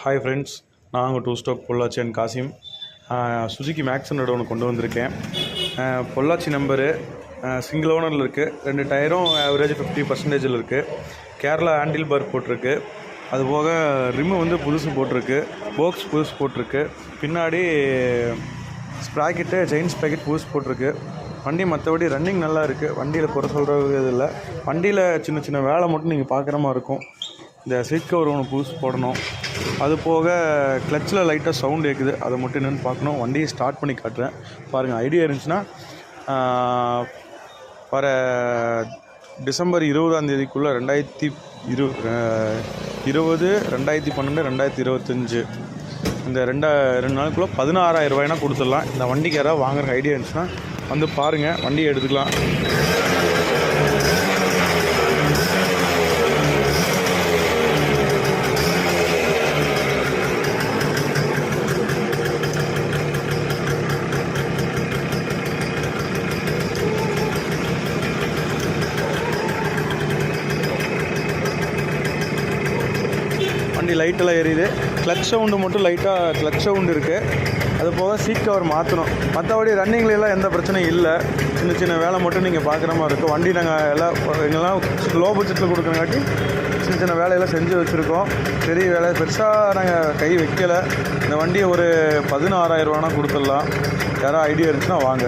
Hi friends, நான் உங்கள் two stroke Pollachi and Kasim. Suzuki மேக்ஸனோட ஒன்று கொண்டு வந்திருக்கேன். பொள்ளாச்சி நம்பரு, சிங்கிள் ஓனரில் இருக்குது. 2 டயரும் ஆவரேஜ் 50% இருக்குது. கேரளா ஹேண்டில் பார் போட்டிருக்கு. அதுபோக ரிம்மு வந்து புதுசு போட்டிருக்கு, போக்ஸ் புதுசு போட்டிருக்கு. பின்னாடி ஸ்ப்ராக்கெட்டு, செயின் ஸ்ப்ராக்கெட் புதுசு போட்டிருக்கு. வண்டி மற்றபடி ரன்னிங் நல்லா இருக்குது. வண்டியில் குறை சொல்கிறது இது இல்லை. வண்டியில் சின்ன சின்ன வேலை மட்டும் நீங்கள் பார்க்குற மாதிரி இருக்கும். இந்த சீட் கவர் ஒன்று புதுசு போடணும். அது போக கிளச்சில் லைட்டாக சவுண்ட் கேட்குது, அதை மட்டும் என்னென்னு பார்க்கணும். வண்டியை ஸ்டார்ட் பண்ணி காட்டுறேன் பாருங்கள். ஐடியா இருந்துச்சுன்னா வர டிசம்பர் 20ஆம் 2012 2025 இந்த 2 நாளுக்குள்ளே 16,000 ரூபாய்னா கொடுத்துடலாம். இந்த வண்டிக்கு யாராவது வாங்குற ஐடியா இருந்துச்சுன்னா வந்து பாருங்கள், வண்டியை எடுத்துக்கலாம். வண்டி லைட்டெல்லாம் எரியுது. கிளச் சவுண்டு மட்டும் லைட்டாக கிளச் சவுண்டு இருக்குது. அது போக சீட் கவர் மாற்றணும். மற்றபடி ரன்னிங்லாம் எந்த பிரச்சனையும் இல்லை. சின்ன சின்ன வேலை மட்டும் நீங்கள் பார்க்குற மாதிரி இருக்கும். வண்டி நாங்கள் எங்கெல்லாம் லோ பட்ஜெட்டில் கொடுக்குறங்காட்டி சின்ன சின்ன வேலையெல்லாம் செஞ்சு வச்சுருக்கோம். பெரிய வேலை பெருசாக நாங்கள் கை வைக்கலை. இந்த வண்டியை ஒரு 16,000 ரூபானா கொடுத்துடலாம். யாராவது ஐடியா இருந்துச்சுன்னா வாங்க.